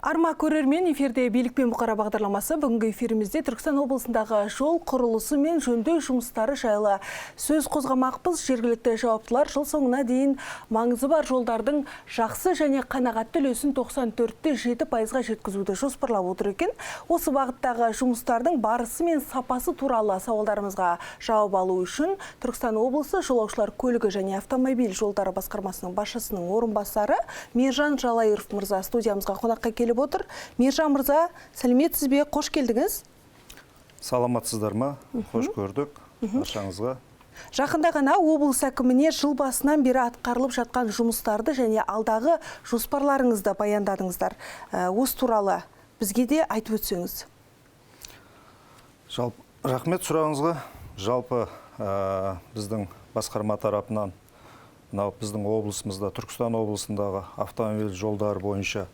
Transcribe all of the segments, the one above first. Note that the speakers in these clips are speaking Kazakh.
Арма көрермен, эфирде билікпен бұқара бағдарламасы. Бүгінгі эфирімізде Түркістан облысындағы жол құрылысы мен жөндеу жұмыстары жайлы сөз қозғамақпыз. Жергілікті жауаптылар жыл соңына дейін маңызы бар жолдардың жақсы және қанағатты үлесін 94-7%-ға жеткізуді жоспарлап отыр екен. Осы бағыттағы жұмыстардың барысы мен сапасы туралы сауалдарымызға жауап алу үшін Түркістан облысы жолаушылар көлігі және автомобиль жолдары басқармасының басшысының орынбасары Мержан Жалайыров мырза студиямызға қонаққа келіп отыр. Мержан мырза, сәлеметсіз бе? Қош келдіңіз. Саламатсыздар ма? Қош көрдік. Баршаңызға. Жақында ғана облыс әкіміне жыл басынан бері атқарылып жатқан жұмыстарды және алдағы жоспарларыңызды баяндадыңыздар. Осы туралы бізге де айтып өтсеңіз. Рахмет сұрағыңызға. Жалпы біздің басқарма тарапынан біздің облысымызда, Түркістан облысындағы автомобиль жолдары бойынша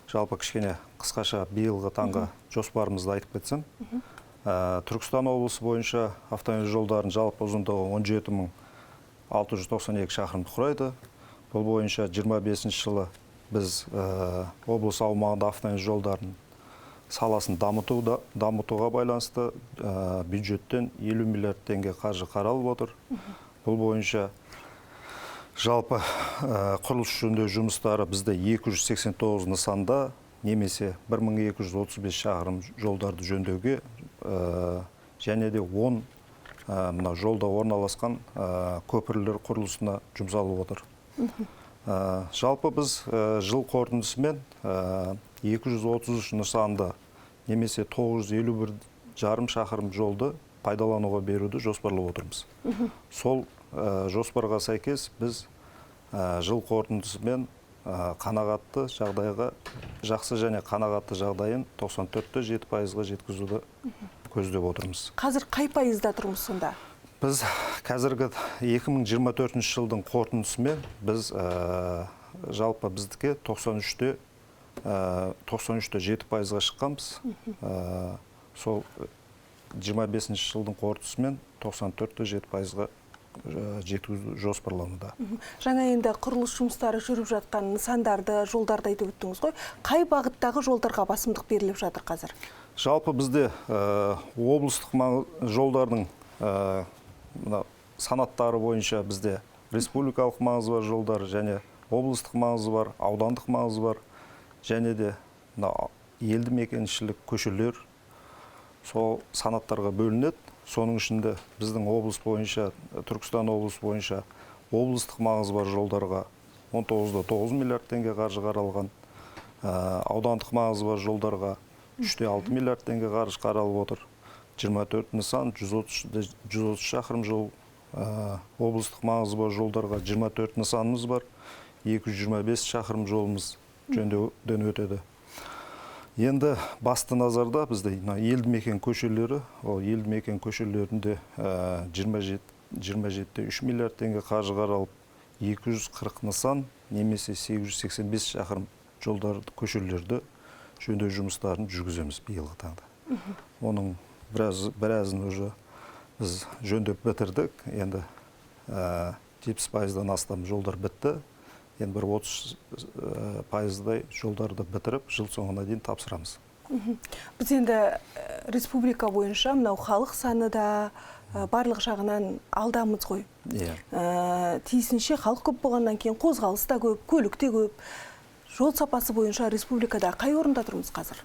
жалпы кішкене қысқаша биылғы таңғы жоспарымызды айтып кетсем. Түркістан облысы бойынша автомобиль жолдарын жалпы ұзындығы 17.692 шақырымды құрайды. Бұл бойынша 25 жылы біз облыс аумағында автомобиль жолдарын саласын дамытуға байланысты бюджеттен 50 миллиард теңге қаржы қаралып отыр. Бұл бойынша жалпы құрылыс жөндеу жұмыстары бізде 289 нысанда, немесе 1235 шақырым жолдарды жөндеуге және де 10 жолда орналасқан көпірлер құрылысына жұмсалып отыр. Жалпы біз жыл қорытындысымен 233 нысанды, немесе 951 жарым шақырым жолды пайдалануға беруді жоспарлап отырмыз. Сол жоспарға сәйкес біз жыл қорытындысымен қанағатты жағдайға, жақсы және қанағатты жағдайын 94-7%-ға жеткізуді көздеп отырмыз. Қазір қай пайызда тұрмыз сонда? Біз қазіргі 2024 жылдың қорытындысымен біз жалпы біздіке 93-7%-ға шыққанбыз. Сол 25 жылдың қорытындысымен 94-7%-ға жеткізу жоспарлануда. Жаңа енді құрылыс жұмыстары жүріп жатқан нысандарды, жолдарды айтып өттіңіз ғой. Қай бағыттағы жолдарға басымдық беріліп жатыр қазір? Жалпы бізде облыстық жолдардың санаттары бойынша бізде республикалық маңызы бар жолдар және облыстық маңызы бар, аудандық маңызы бар, және де елді мекеншілік көшелер сол санаттарға бөлінеді. Соның ішінде біздің облыс бойынша, Түркістан облысы бойынша облыстық маңызы бар жолдарға 19,9 миллиард теңге қаржы қаралған, аудандық маңызы бар жолдарға 3,6 миллиард теңге қаржы қаралып отыр. 24 нысан, 130 шақырым жол, облыстық маңызы бар жолдарға 24 нысанымыз бар, 225 шақырым жолымыз жөндеуден өтеді. Енді басты назарда бізде елді мекен көшелері, ол елді мекен көшелерінде 27,3 миллиард теңге қаржы қаралып, 240 нысан, немесе 885 шақырым жолдарды, көшелерді жөндеу жұмыстарын жүргіземіз биылғы таңда. Оның біразын уже біз жөндеп бітірдік. Енді 70%-дан астам жолдар бітті. Енді бір 30%-дай жолдарды бітіріп, жыл соңына дейін тапсырамыз. Біз енді республика бойынша мынау халық саны да барлық жағынан алдамыз ғой. Тиісінше халық көп болғаннан кейін қозғалыс та көп, көлік те көп. Жол сапасы бойынша республикада қай орында тұрмыз қазір?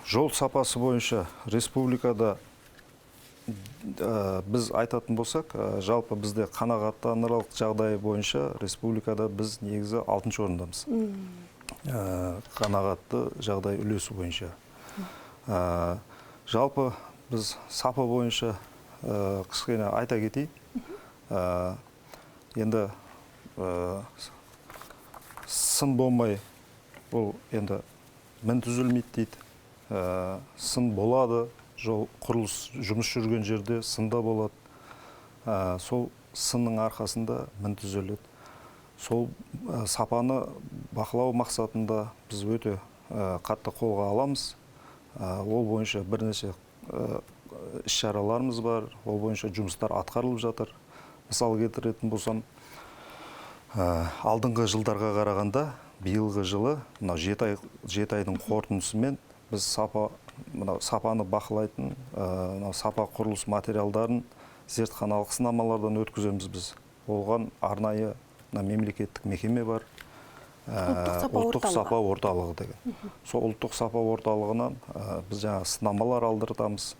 Жол сапасы бойынша республикада біз айтатын болсақ, жалпы бізде қанағаттанарлық жағдай бойынша республикада біз негізі 6-шы орындамыз. Қанағатты жағдай үлесі бойынша. Жалпы біз сапа бойынша кішкене айта кетейік. Енді сын болмай, бұл енді мін түзілмейді дейді. Сын болады. Жол құрылыс жұмыс жүрген жерде сында болады. Сол сынның арқасында мін түзеледі. Сол сапаны бақылау мақсатында біз өте қатты қолға аламыз. Ол бойынша бірнеше іс-шараларымыз бар. Ол бойынша жұмыстар атқарылып жатыр. Мысал келтіретін болсам, алдыңғы жылдарға қарағанда биылғы жылы мынау 7 айдың қорытындысымен біз сапаны бақылайтын сапа құрылыс материалдарын зертханалық сынамалардан өткіземіз біз. Оған арнайы мемлекеттік мекеме бар. Ұлттық сапа орталығы деген. Сол ұлттық сапа орталығынан біз жаңа сынамалар алдыртамыз.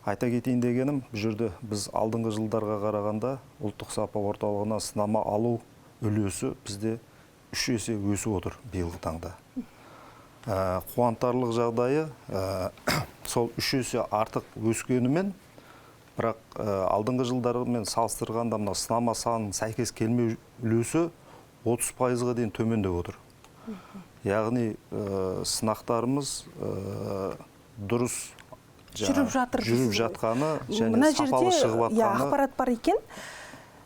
Айта кетейін дегенім, бұл жерде біз алдыңғы жылдарға қарағанда ұлттық сапа орталығына сынама алу үлесі бізде 3 есе өсіп отыр биылғы таңда. Қуантарлық жағдайы сол 3 есе артық өскенімен, бірақ алдыңғы жылдармен салыстырғанда мына сынама санының сәйкес келмеу үлесі 30%-ға дейін төмендеп отыр. Яғни сынақтарымыз дұрыс жүріп жатқаны және сапалы шығып жатқаны. Ақпарат бар екен.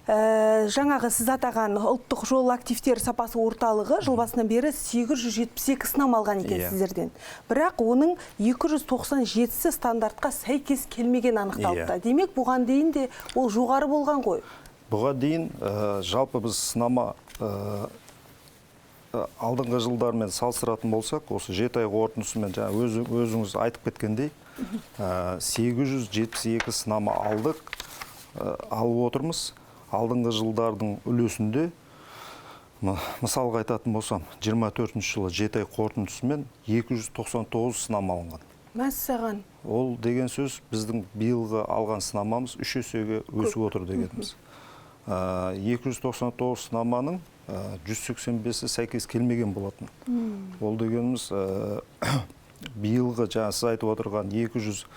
Жаңағы сіз атаған ұлттық жол активтер сапасы орталығы жыл басынан бері 872 сынама алған екен сіздерден. Бірақ оның 297-сі стандартқа сәйкес келмеген анықталыпты. Демек, бұған дейін де ол жоғары болған ғой. Бұған дейін жалпы біз сынама алдыңғы жылдармен салыстыратын болсақ, осы 7 ай қорытындысымен өзіңіз айтып кеткендей 872 сынама алып отырмыз. Алдыңғы жылдардың үлесінде, мысалға айтатын болсам, 24 жылы 7 ай қорытындысымен 299 сынама алынған. Мәссаған. Ол деген сөз біздің биылғы алған сынамамыз 3 есеге өсіп отыр дегеніміз. 299 сынаманың 185-і сәйкес келмеген болатын. Ол дегеніміз биылғы жаңа сіз айтып отырған 200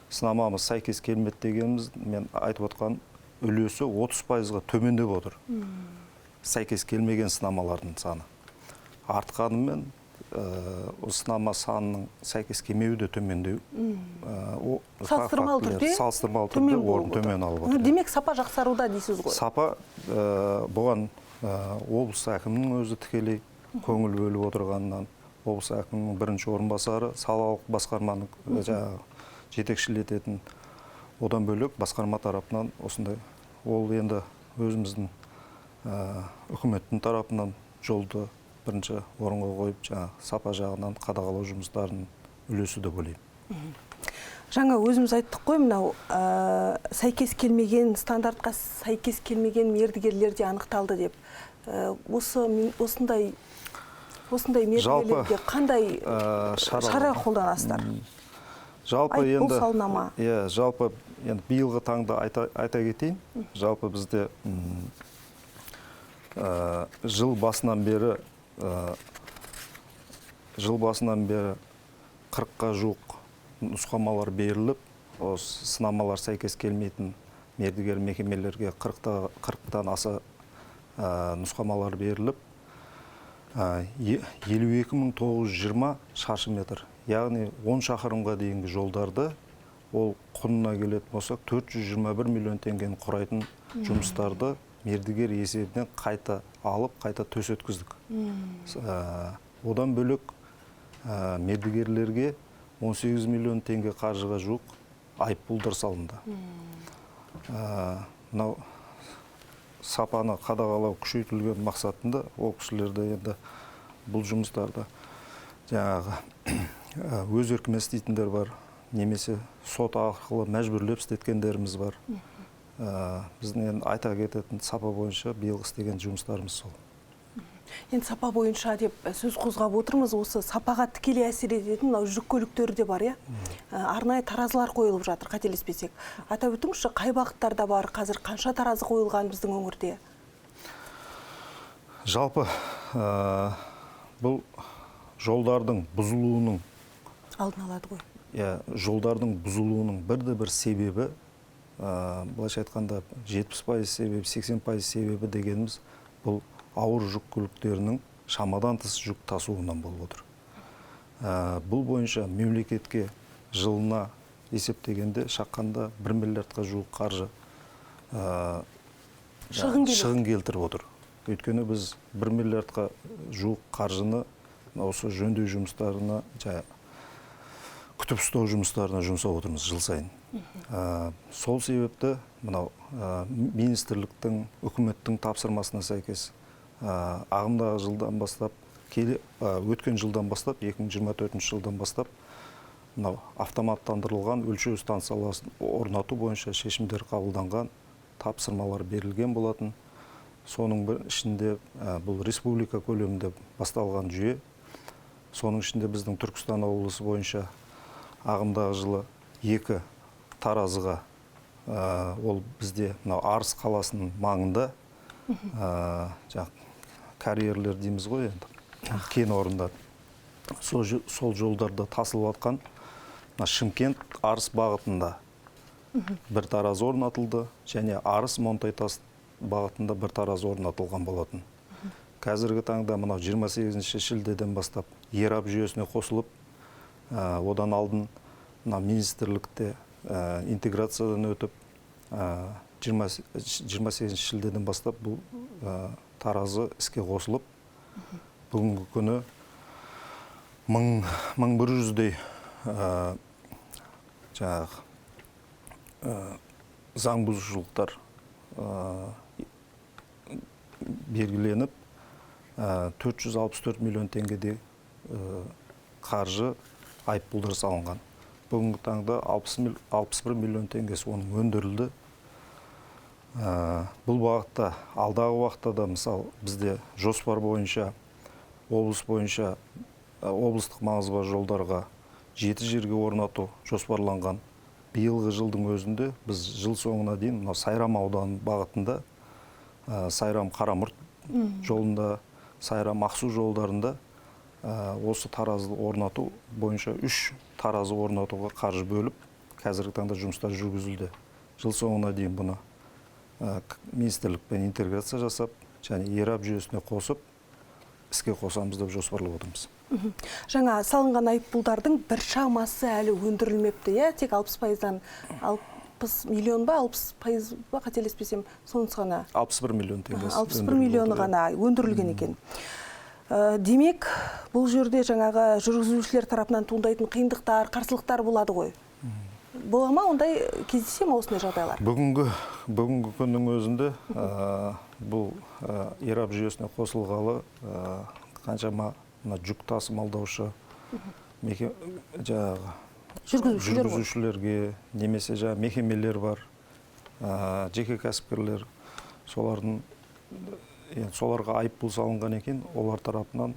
сынамамыз сәйкес келмеді дегеніміз, мен айтып отырған үлесі 30%-ға төмендеп отыр. Сәйкес келмеген сынамалардың саны. Артқанымен сынама санының сәйкес келмеуі де төмендеу. Салыстырмалы түрде орын төмен алып отыр. Демек, сапа жақсаруда дейсіз ғой? Сапа бұған облыс әкімінің өзі тікелей көңіл бөліп отырғанынан, облыс әкімінің бірінші орынбасары, салалық басқарманың жетекшілететін, одан бөлек басқарма тарапынан осындай, ол енді өзіміздің үкіметтің тарапынан жолды бірінші орынға қойып, сапа жағынан қадағалау жұмыстарының үлесі деп ойлаймын. Жаңа өзіміз айттық қой, мынау сәйкес келмеген, стандартқа сәйкес келмеген мердігерлерде анықталды деп. Осындай мердігерлерге қандай шара қолданасыздар? Жалпы енді биылғы таңда айта кетейін. Жалпы бізде жыл басынан бері 40-қа жуық нұсқамалар беріліп, сынамалар сәйкес келмейтін мердігер мекемелерге 40-тан аса нұсқамалар беріліп, 52.920 шаршы метр. Яғни 10 шақырымға дейінгі жолдарды, ол құнына келетін болсақ, 421 миллион теңгені құрайтын жұмыстарды мердігер есебінен қайта алып, қайта төс өткіздік. Одан бөлек мердігерлерге 18 миллион теңге қаржыға жуық айыппұлдар салынды. Мынау сапаны қадағалау күшейтілген мақсатында ол кісілерді енді бұл жұмыстарды жаңағы өз еркімен істейтіндер бар, немесе сот арқылы мәжбүрлеп істеткендеріміз бар. Біздің айта кететін сапа бойынша биылғы істеген жұмыстарымыз сол. Енді сапа бойынша деп сөз қозғап отырмыз, осы сапаға тікелей әсер ететін жүк көліктері де бар, арнайы таразылар қойылып жатыр, қателеспесек. Атап өтіңізші, қай бағыттарда бар, қазір қанша таразы қойылған біздің өңірде? Жалпы бұл жолдардың бұзылуының алдын алады ғой. Жолдардың бұзылуының бір себебі, былайша айтқанда 70% себебі, 80% себебі дегеніміз, бұл ауыр жүк көліктерінің шамадан тыс жүк тасуынан болып отыр. Бұл бойынша мемлекетке жылына есептегенде шаққанда 1 миллиардқа жуық қаржы шығын келтіріп отыр. Өйткені біз 1 миллиардқа жуық қаржыны осы жөндеу жұмыстарына, күтіп ұстау жұмыстарына жұмсап отырмыз жыл сайын. Сол себепті мынау министрліктің, үкіметтің тапсырмасына сәйкес ағымдағы жылдан бастап өткен жылдан бастап, 2024 жылдан бастап, мынау автоматтандырылған өлшеу станцияларын орнату бойынша шешімдер қабылданған, тапсырмалар берілген болатын. Соның ішінде бұл республика көлемінде басталған жүйе. Соның ішінде біздің Түркістан облысы бойынша ағымдағы жылы 2 таразыға, ол бізде Арыс қаласының маңында, карьерлер дейміз ғой енді, кен орындар. Сол жолдарда тасылып атқан Шымкент Арыс бағытында бір тараз орнатылды, және Арыс Монтайтас бағытында бір тараз орнатылған болатын. Қазіргі таңда мынау 28 шілдеден бастап ЕРАП жүйесіне қосылып, одан алдын министрлікте интеграциядан өтіп, 28 шілдеден бастап бұл таразы іске қосылып, бүгінгі күні 1100-дей заң бұзушылықтар белгіленіп, 464 миллион теңгедей қаржы айыппұлдар салынған. Бүгінгі таңда 61 миллион теңгесі оның өндірілді. Бұл бағытта, алдағы уақытта да, мысалы, бізде жоспар бойынша, облыс бойынша облыстық маңызы бар жолдарға 7 жерге орнату жоспарланған. Биылғы жылдың өзінде біз жыл соңына дейін Сайрам ауданы бағытында, Сайрам Қарамұрт жолында, Сайрам Ақсу жолдарында осы таразы орнату бойынша 3 таразы орнатуға қаржы бөліп, қазіргі таңда жұмыстар жүргізілді. Жыл соңына дейін бұны министрлікпен интеграция жасап, және ЕРАП жүйесіне қосып, іске қосамыз деп жоспарлап отырмыз. Жаңа салынған айыппұлдардың бір шамасы әлі өндірілмепті, тек 60%-дан 60 миллион ба, 60% ба, қателеспесем, сонысы ғана? 61 миллион теңгесі. 61 миллионы ғана өндірілген екен. Демек, бұл жерде жаңағы жүргізушілер тарапынан туындайтын қиындықтар, қарсылықтар болады ғой. Бола ма, ондай кездесе ме осындай жағдайлар? Бүгінгі күннің өзінде бұл ЕРАП жүйесіне қосылғалы қаншама жүк тасымалдаушы жүргізушілерге, немесе мекемелер бар, жеке кәсіпкерлер, соларға айыппұл салынған екен, олар тарапынан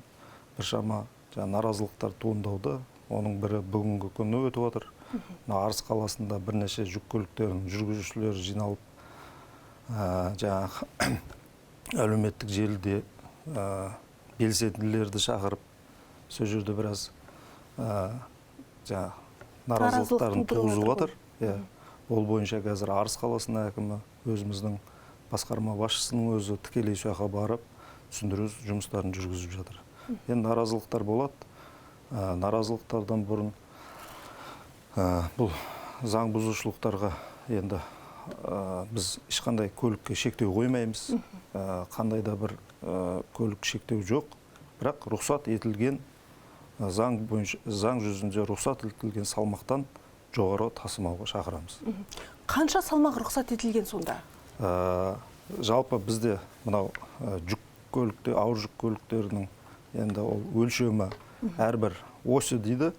біршама наразылықтар туындауда. Оның бірі бүгінгі күні өтіп отыр. Арыс қаласында бірнеше жүк көліктерінің жүргізушілері жиналып, әлеуметтік желіде белсенділерді шақырып, сол жерде біраз наразылықтарын туғызып отыр. Ол бойынша қазір Арыс қаласының әкімі, өзіміздің басқарма басшысының өзі тікелей сояққа барып, түсіндіру жұмыстарын жүргізіп жатыр. Енді наразылықтар болады. Наразылықтардан бұрын бұл заң бұзушылықтарға енді біз ешқандай көлікке шектеу қоймаймыз. Қандай да бір көлік шектеу жоқ. Бірақ рұқсат етілген, заң жүзінде рұқсат етілген салмақтан жоғары тасымауға шақырамыз. Қанша салмақ рұқсат етілген сонда? Жалпы бізде мынау жүк көлікте, ауыр жүк көліктерінің енді ол өлшемі әрбір осі дейді.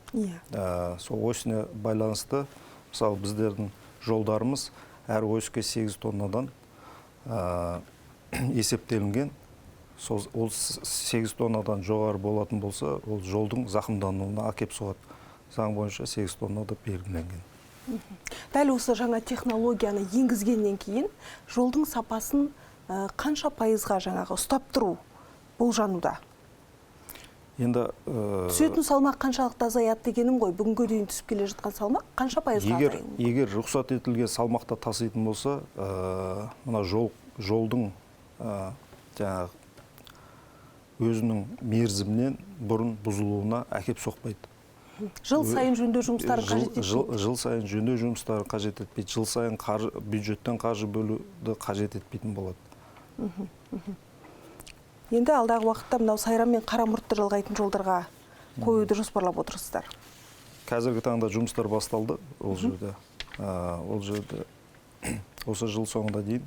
Сол осіне байланысты, мысалы, біздердің жолдарымыз әр осіге 8 тоннадан есептелінген. Ол 8 тоннадан жоғары болатын болса, ол жолдың зақымдануына әкеп соғады. Заң бойынша 8 тоннада белгіленген. Дәл осы жаңа технологияны енгізгеннен кейін жолдың сапасын қанша пайызға жаңағы ұстап тұру болжануда? Енді түсетін салмақ қаншалықты азаяды дегенім ғой. Бүгінгі дейін түсіп келе жатқан салмақ қанша пайызға азаяды? Егер рұқсат етілген салмақта таситын болса, мына жолдың өзінің мерзімнен бұрын бұзылуына әкеп соқпайды. Жыл сайын жөндеу жұмыстарын қажет етпейді? Жыл сайын жөндеу жұмыстарын қажет етпейді. Жыл сайын бюджеттен қаржы бөлуді қажет етпейтін болады. Енді алдағы уақытта мынау Сайрам мен Қарамұртты жалғайтын жолдарға қоюды жоспарлап отырсыздар? Қазіргі таңда жұмыстар басталды ол жерде. Осы жыл соңына дейін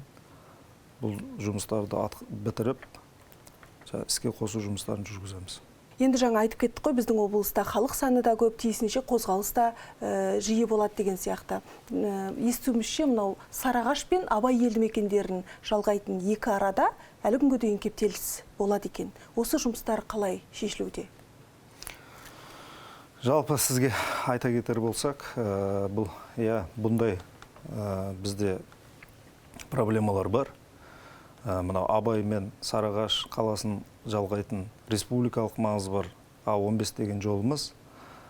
бұл жұмыстарды бітіріп, іске қосу жұмыстарын жүргіземіз. Енді жаңа айтып кеттік қой, біздің облыста халық саны да көп, тиісінше қозғалыс та жиі болады деген сияқты. Естуімізше мынау Сарыағаш пен Абай елді мекендерін жалғайтын екі арада әлі күнге дейін кептеліс болады екен. Осы жұмыстар қалай шешілуде? Жалпы сізге айта кетер болсақ, бұл бұндай бізде проблемалар бар. Мынау Абай мен Сарыағаш қаласын жалғайтын республикалық маңызы бар А15 деген жолымыз.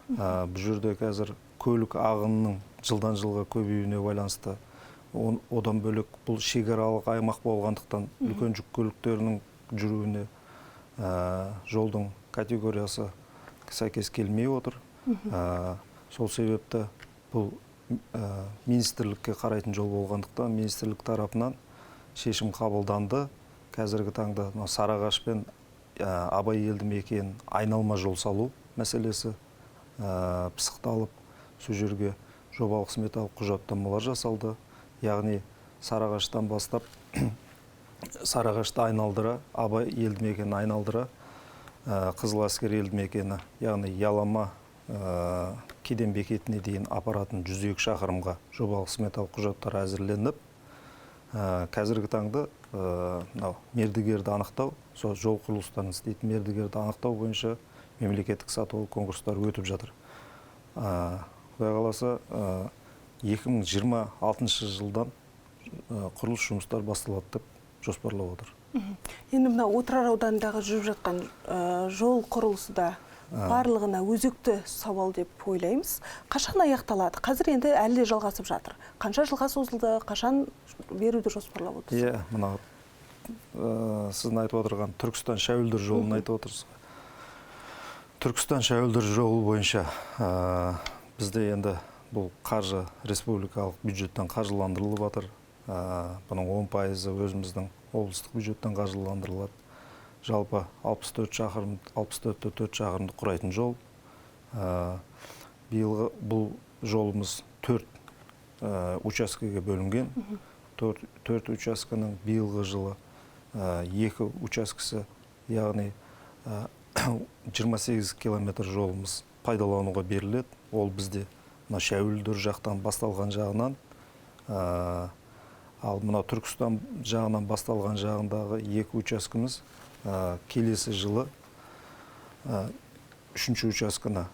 Бұл жерде қазір көлік ағынының жылдан жылға көбеюіне байланысты, одан бөлек бұл шекаралық аймақ болғандықтан үлкен жүк көліктерінің жүруіне жолдың категориясы сәйкес келмей отыр. Сол себепті бұл министрлікке қарайтын жол болғандықтан министрлік тарапынан шешім қабылданды. Қазіргі таңда Сарыағаш пен Абай елді мекенін айналма жол салу мәселесі пысықталып, сол жерге жобалық сметалық құжаттамалар жасалды. Яғни Сарыағаштан бастап Сарыағашты айналдыра, Абай елді мекенін айналдыра, Қызыләскер елді мекені, яғни Ялама кеден бекетіне дейін апаратын 102 шақырымға жобалық сметалық құжаттар әзірленіп, қазіргі таңда мердігерді анықтау, жол құрылыстарын істейтін мердігерді анықтау бойынша мемлекеттік сатып конкурстар өтіп жатыр. Құдай қаласа 2026 жылдан құрылыс жұмыстар басталады деп жоспарлап отыр. Енді мына Отырар ауданындағы жүріп жатқан жол құрылысы да барлығына өзекті сауал деп ойлаймыз. Қашан аяқталады? Қазір енді әлі де жалғасып жатыр. Қанша жылға созылды, қашан беруді жоспарлап отырсыз? Мына сіздің айтып отырған Түркістан-Шәуілдір жолын айтып отырсыз. Түркістан-Шәуілдір жолы бойынша бізде енді бұл қаржы республикалық бюджеттен қаржыландырылып жатыр. Бұның 10% өзіміздің облыстық бюджеттен қаржыландырылады. Жалпы 64-4 шақырымды құрайтын жол. Биылғы бұл жолымыз 4 учаскеге бөлінген. 4 учаскенің биылғы жылы 2 учаскесі, яғни 28 километр жолымыз пайдалануға беріледі. Ол бізде Шәуілдір жақтан басталған жағынан, ал мына Түркістан жағынан басталған жағындағы 2 учаскеміз келесі жылы 3-ші учаскені,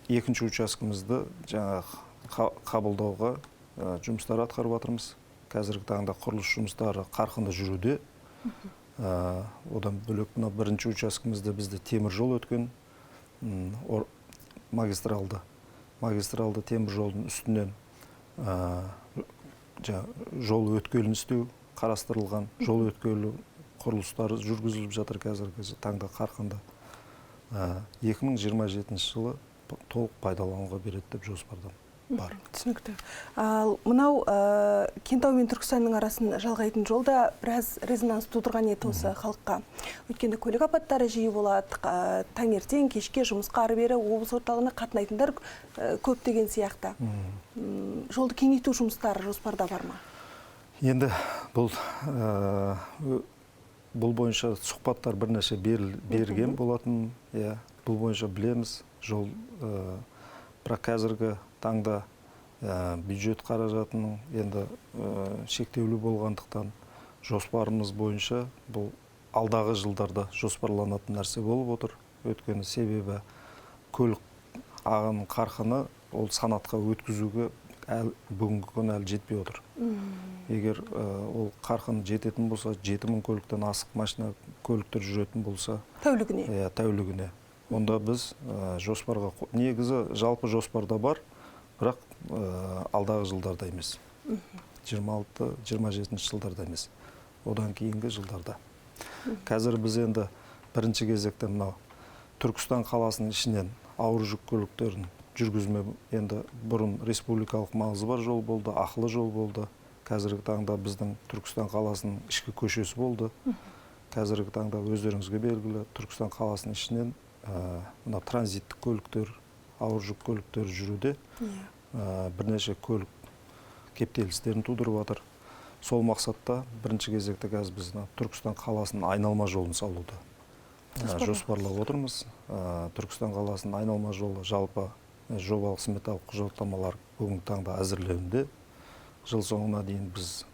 2-ші учаскемізді қабылдауға жұмыстар атқарып жатырмыз. Қазіргі таңда құрылыс жұмыстары қарқынды жүруде. Одан бөлек мына 1-ші учаскемізде бізде темір жол өткен, магистралды темір жолдың үстінен жол өткелін істеу қарастырылған. Жол өткелі құрылыстары жүргізіліп жатыр қазіргі таңда қарқынды. 2027 жылы толық пайдалануға береді деп жоспарда бар. Түсінікті. Мынау Кентау мен Түркістанның арасын жалғайтын жолда біраз резонанс тудырған еді осы халыққа. Өйткені көлік апаттары жиі болады, таңертең кешке жұмысқа ары-бері облыс орталығына қатынайтындар көп деген сияқты. Жолды кеңейту жұмыстары жоспарда бар ма? Енді бұл бойынша сұхбаттар бірнеше берген болатын. Бұл бойынша білеміз, жол бірақ қазіргі таңда бюджет қаражатының енді шектеулі болғандықтан жоспарымыз бойынша бұл алдағы жылдарда жоспарланатын нәрсе болып отыр. Өйткені себебі көлік ағынының қарқыны ол санатқа өткізуге бүгінгі күні әлі жетпей отыр. Егер ол қарқын жететін болса, 7000 көліктен асық машина көліктер жүретін болса, тәулігіне. Онда біз жоспарға, негізі жалпы жоспарда бар, бірақ алдағы жылдарда емес. 26-27 жылдарда емес. Одан кейінгі жылдарда. Қазір біз енді бірінші кезекте мынау Түркістан қаласының ішінен ауыр жүк көліктерін жүргізме, енді бұрын республикалық маңызы бар жол болды, ақылы жол болды. Қазіргі таңда біздің Түркістан қаласының ішкі көшесі болды. Қазіргі таңда өздеріңізге белгілі Түркістан қаласының ішінен транзиттік көліктер, ауыр жүк көліктер жүруде. Бірнеше көлік кептелістерін тудырып жатыр. Сол мақсатта бірінші кезекте қазір біз Түркістан қаласының айналма жолын салуды жоспарлап отырмыз. Түркістан қаласының айналма жолы жалпы жобалық сметалық құжаттамалар бүгінгі таңда әзірленуде. Жыл соңына дейін біз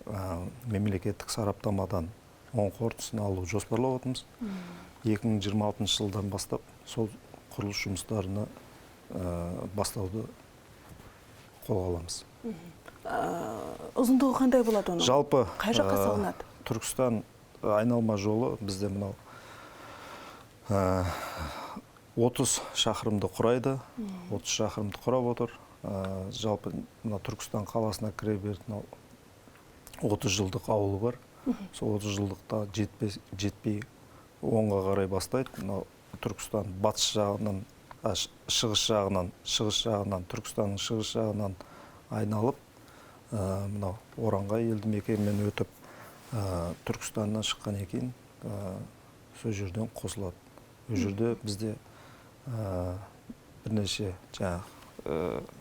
мемлекеттік сараптамадан оң қорытындысын алу жоспарлап отырмыз. 2026 жылдан бастап сол құрылыс жұмыстарына бастауды қолға аламыз. Ұзындығы қандай болады оның? Жалпы қай жаққа салынады? Түркістан айналма жолы бізде мынау 30 шақырымды құрайды. 30 шақырымды құрап отыр. Жалпы Түркістан қаласына кіре беретін 30 жылдық ауылы бар. Сол 30 жылдықта жетпей оңға қарай бастайды. Түркістан батыс жағынан, шығыс жағынан, Түркістанның шығыс жағынан айналып, Оранға елді мекенмен өтіп, Түркістаннан шыққан екен, сол жерден қосылады. Ол жерде бізде бірнеше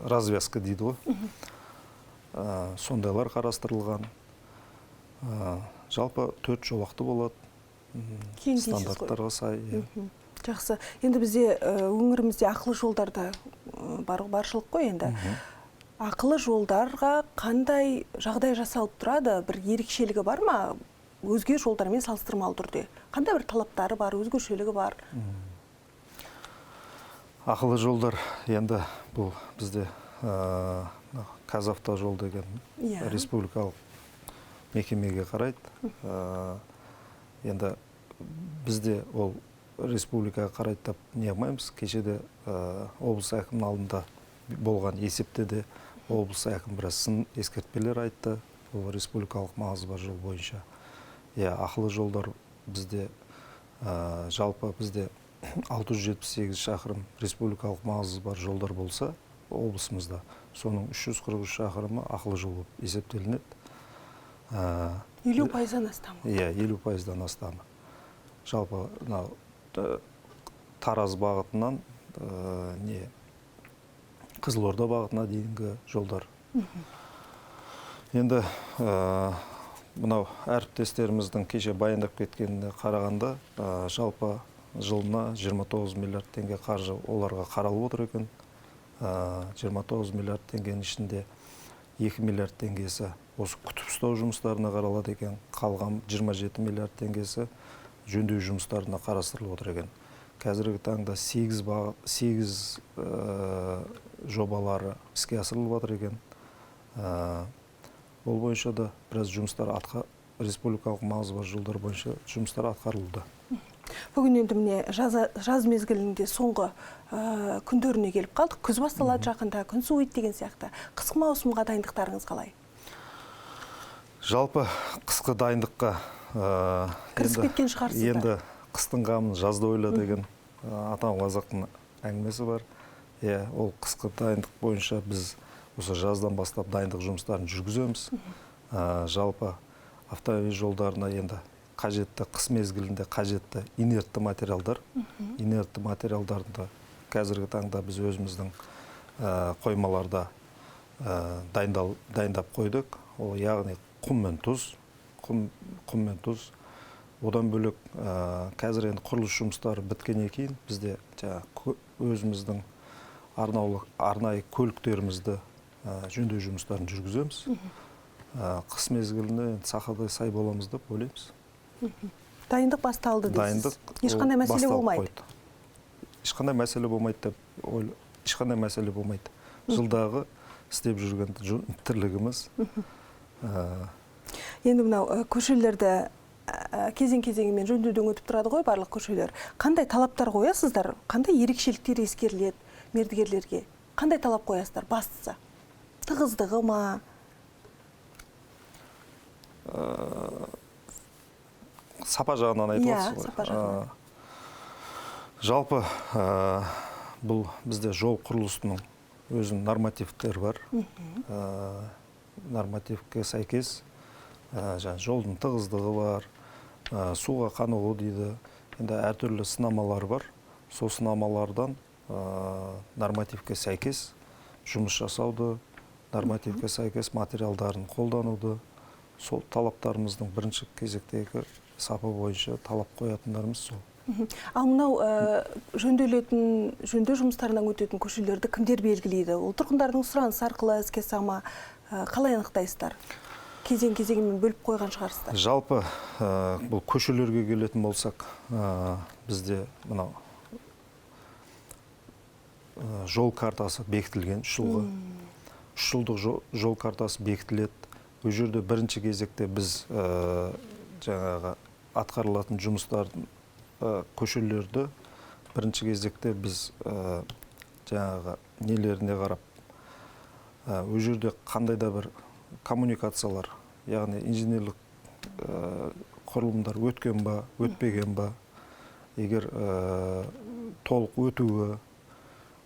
развязка дейді ғой. Сондайлар қарастырылған. Жалпы 4 жолақты болады. Стандарттарға сай. Жақсы. Енді бізде өңірімізде ақылы жолдарда баршылық қой енді. Ақылы жолдарға қандай жағдай жасалып тұрады? Бір ерекшелігі бар ма? Өзге жолдармен салыстырмалы түрде. Қандай бір талаптары бар, өзгешелігі бар? Ақылы жолдар енді бұл бізде Қазавтожол деген республикалық мекемеге қарайды. Енді бізде ол республикаға қарайды деп не қылмаймыз. Кешеде облыс әкімінің алдында болған есепте де облыс әкім біраз сын ескертпелер айтты. Ол республикалық маңызы бар жол бойынша. Ақылы жолдар бізде жалпы бізде 678 шақырым республикалық маңызы бар жолдар болса, облысымызда соның 343 шақырымы ақылы жол болып есептелінеді. 50%-дан астамы? 50%-дан астамы. Жалпы Тараз бағытынан Қызылорда бағытына дейінгі жолдар. Енді мынау әріптестеріміздің кеше баяндап кеткеніне қарағанда, жалпы жылына 29 миллиард теңге қаржы оларға қаралып отыр екен. 29 миллиард теңгенің ішінде 2 миллиард теңгесі осы күтіп ұстау жұмыстарына қаралады екен. Қалған 27 миллиард теңгесі жөндеу жұмыстарына қарастырылып отыр екен. Қазіргі таңда 8 жобалары іске асырылып отыр екен. Ол бойынша да біраз жұмыстар республикалық маңызы бар жолдар бойынша жұмыстар атқарылуда. Бүгін енді міне жаз мезгілінде соңғы күндеріне келіп қалдық. Күз басталады жақында, күн суиды деген сияқты. Қысқы маусымға дайындықтарыңыз қалай? Жалпы қысқы дайындыққа кірісіп кеткен шығарсыздар. Енді қыстың қамын жазда ойла деген атам қазақтың әңгімесі бар. Ол қысқы дайындық бойынша біз осы жаздан бастап дайындық жұмыстарын жүргіземіз. Жалпы автомобиль жолдарына енді қажетті қыс мезгілінде қажетті инертті материалдар. Инертті материалдарды қазіргі таңда біз өзіміздің қоймаларда дайындап қойдық. Ол яғни құм мен тұз. Одан бөлек қазір енді құрылыс жұмыстары біткеннен кейін бізде өзіміздің арнайы көліктерімізді жөндеу жұмыстарын жүргіземіз. Қыс мезгілінде сақадай сай боламыз деп ойлаймыз. Дайындық басталды дейсіз. Ешқандай мәселе болмайды. Ешқандай мәселе болмайды деп ойлаймын. Ешқандай мәселе болмайды. Жылдағы істеп жүрген тірлігіміз. Енді мынау көшелерді кезең-кезеңімен жөндеуден өтіп тұрады ғой барлық көшелер. Қандай талаптар қоясыздар? Қандай ерекшеліктер ескеріледі мердігерлерге? Қандай талап қоясыздар? Бастысы тығыздығы ма? Сапа жағынан айтып отырсыз ғой. Сапа жағынан. Жалпы бұл бізде жол құрылысының өзінің нормативтері бар. Нормативке сәйкес жолдың тығыздығы бар, суға қанығу дейді. Енді әртүрлі сынамалар бар. Сол сынамалардан нормативке сәйкес жұмыс жасауды, нормативке сәйкес материалдарын қолдануды, сол талаптарымыздың бірінші кезектегі сапа бойынша талап қоятындарымыз сол. Ал мынау жөндеу жұмыстарынан өтетін көшелерді кімдер белгілейді? Ол тұрғындардың сұранысы арқылы іске сама қалай анықтайсыздар? Кезең-кезеңімен бөліп қойған шығарсыздар. Жалпы бұл көшелерге келетін болсақ, бізде мынау жол картасы бекітілген 3 жылғы. 3 жылдық жол картасы бекітіледі. Ол жерде бірінші кезекте біз жаңағы атқарылатын жұмыстардың көшелерді бірінші кезекте біз жаңағы нелеріне қарап, ол жерде қандай да бір коммуникациялар, яғни инженерлік құрылымдар өткен ба, өтпеген ба, егер толық өтуі,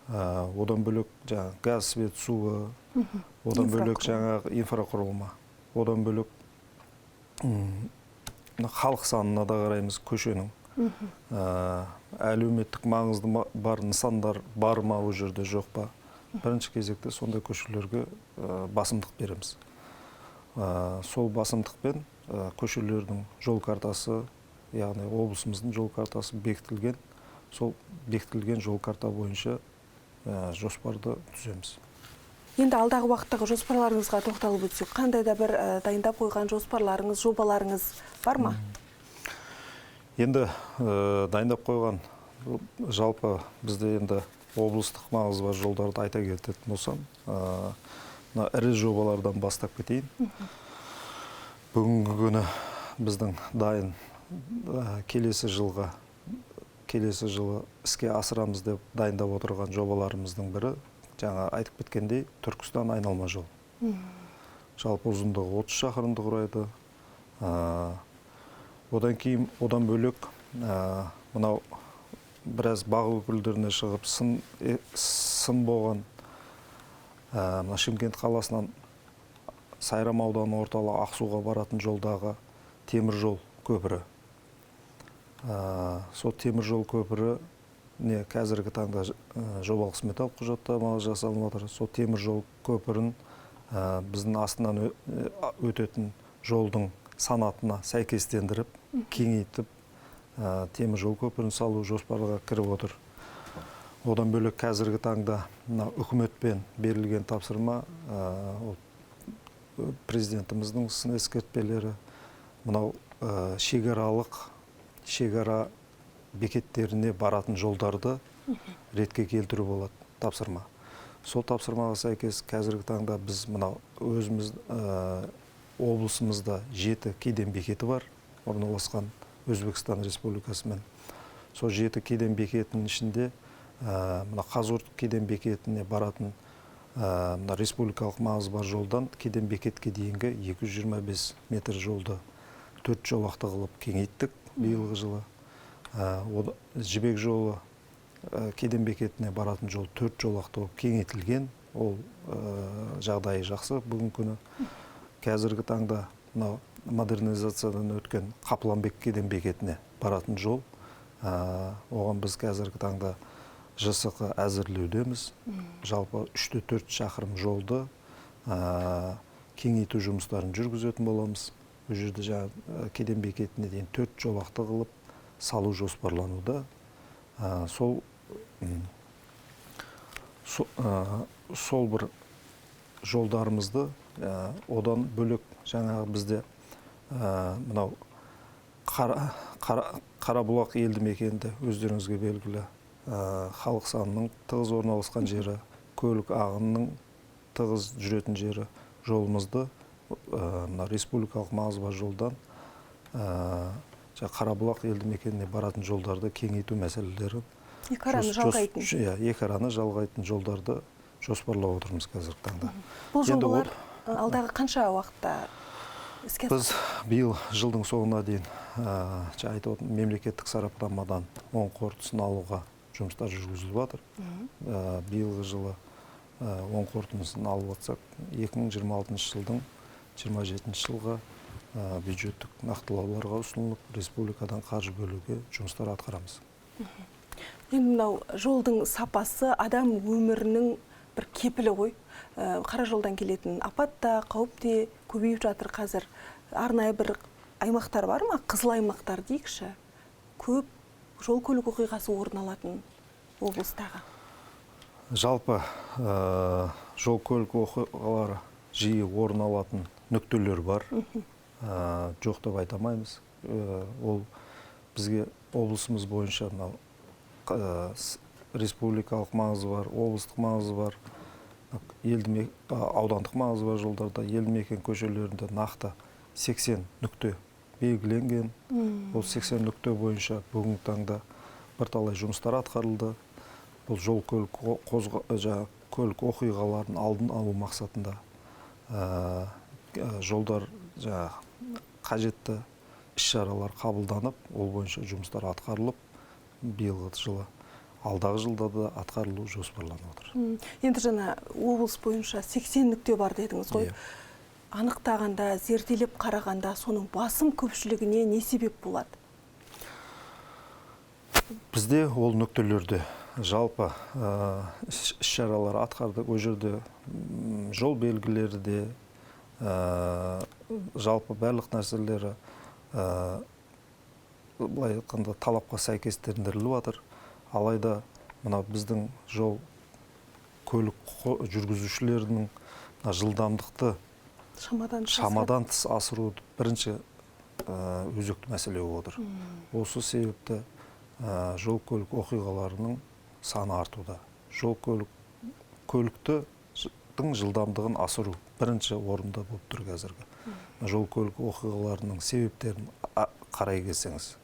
одан бөлек жаңағы газ, свет, суы, одан бөлек жаңағы инфрақұрылымы, одан бөлек халық санына да қараймыз көшенің. Әлеуметтік маңызды бар нысандар бар ма, ол жерде жоқ па. Бірінші кезекте сондай көшелерге басымдық береміз. Сол басымдықпен көшелердің жол картасы, яғни облысымыздың жол картасы бекітілген, сол бекітілген жол карта бойынша жоспарды түземіз. Енді алдағы уақыттағы жоспарларыңызға тоқталып өтсек, қандай да бір дайындап қойған жоспарларыңыз, жобаларыңыз бар ма? Енді дайындап қойған жалпы бізде енді облыстық маңызы бар жолдарды айта кететін болсам, ірі жобалардан бастап кетейін. Бүгінгі күні біздің дайын келесі жылы іске асырамыз деп дайындап отырған жобаларымыздың бірі, жаңа айтып кеткендей, Түркістан айналма жол. Жалпы ұзындығы 30 шақырымды құрайды. Одан бөлек мынау біраз бақ өкілдеріне шығып сын болған Шымкент қаласынан Сайрам ауданы орталық Ақсуға баратын жолдағы темір жол көпірі. Сол темір жол көпірі қазіргі таңда жобалық сметалық құжаттамасы жасалып отыр. Сол темір жол көпірін біздің астынан өтетін жолдың санатына сәйкестендіріп, кеңейтіп, темір жол көпірін салу жоспарға кіріп отыр. Одан бөлек қазіргі таңда үкіметтен берілген тапсырма, президентіміздің сын ескертпелері, мынау шекара бекеттеріне баратын жолдарды ретке келтіру болады тапсырма. Сол тапсырмаға сәйкес қазіргі таңда біз мынау өзіміз облысымызда 7 кеден бекеті бар, орналасқан Өзбекстан Республикасымен. Сол 7 кеден бекетінің ішінде мына Қазығұрт кеден бекетіне баратын республикалық маңызы бар жолдан кеден бекетке дейінгі 225 метр жолды 4 жолақты қылып кеңейттік биылғы жылы. Жібек жолы кеден бекетіне баратын жол 4 жолақты кеңейтілген. Ол жағдайы жақсы бүгінгі күні. Қазіргі таңда модернизациядан өткен Қапыланбек кеден бекетіне баратын жол. Оған біз қазіргі таңда ЖСқ әзірлеудеміз. Жалпы 3-4 шақырым жолды кеңейту жұмыстарын жүргізетін боламыз. Бұл жерде кеден бекетіне дейін 4 жолақты қылып салу жоспарлануда. Сол бір жолдарымызды одан бөлек жаңағы бізде мынау Қарабұлақ елді мекенінде өздеріңізге белгілі халық санының тығыз орналасқан жері, көлік ағынының тығыз жүретін жері жолымызды республикалық маңызы бар жолдан Қарабұлақ елді мекеніне баратын жолдарды кеңейту мәселелері. Екі араны жалғайтын жолдарды жоспарлап отырмыз қазіргі таңда. Бұл жобалар алдағы қанша уақытта іске асады? Біз биыл жылдың соңына дейін мемлекеттік сараптамадан оң қорытындысын алуға жұмыстар жүргізіліп жатыр. Биылғы жылы оң қорытындысын алып жатсақ, 2026 жылдың 27 жылға бюджеттік нақтылауларға ұсынылып, республикадан қаржы бөлуге жұмыстар атқарамыз. Енді мынау жолдың сапасы адам өмірінің бір кепілі ғой. Қара жолдан келетін апат та, қауіп те көбейіп жатыр қазір. Арнайы бір аймақтар бар ма? Қызыл аймақтар дейікші. Көп жол көлік оқиғасы орын алатын облыстағы? Жалпы жол көлік оқиғалары жиі орын алатын нүктелер бар. Жоқ деп айта алмаймыз. Ол бізге облысымыз бойынша республикалық маңызы бар, облыстық маңызы бар, аудандық маңызы бар жолдарда, елді мекен көшелерінде нақты 80 нүкте белгіленген. Ол 80 нүкте бойынша бүгінгі таңда бірталай жұмыстар атқарылды. Бұл жол көлік оқиғаларын алдын алу мақсатында жолдар қажетті іс-шаралар қабылданып, ол бойынша жұмыстар атқарылып, биылғы жылы, алдағы жылда да атқарылу жоспарланып отыр. Енді жаңа облыс бойынша 80 нүкте бар дедіңіз ғой. Анықтағанда, зерделеп қарағанда, соның басым көпшілігіне не себеп болады? Бізде ол нүктелерде жалпы іс-шаралар атқардық. Ол жерде жол белгілері де, жалпы барлық нәрселері былай айтқанда талапқа сәйкестендіріліп жатыр. Алайда мына біздің жол көлік жүргізушілерінің жылдамдықты шамадан тыс асыру бірінші өзекті мәселе болып отыр. Осы себепті жол көлік оқиғаларының саны артуда. Жол көліктің жылдамдығын асыру бірінші орында болып тұр қазіргі. Жол көлік оқиғаларының себептерін қарай келсеңіз.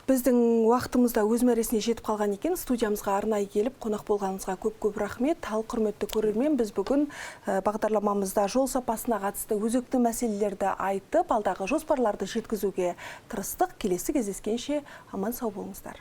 Біздің уақытымызда өз мәресіне жетіп қалған екен. Студиямызға арнайы келіп, қонақ болғаныңызға көп-көп рахмет. Ал құрметті көрермен, біз бүгін бағдарламамызда жол сапасына қатысты өзекті мәселелерді айтып, алдағы жоспарларды жеткізуге тырыстық. Келесі кездескенше аман сау болыңыздар.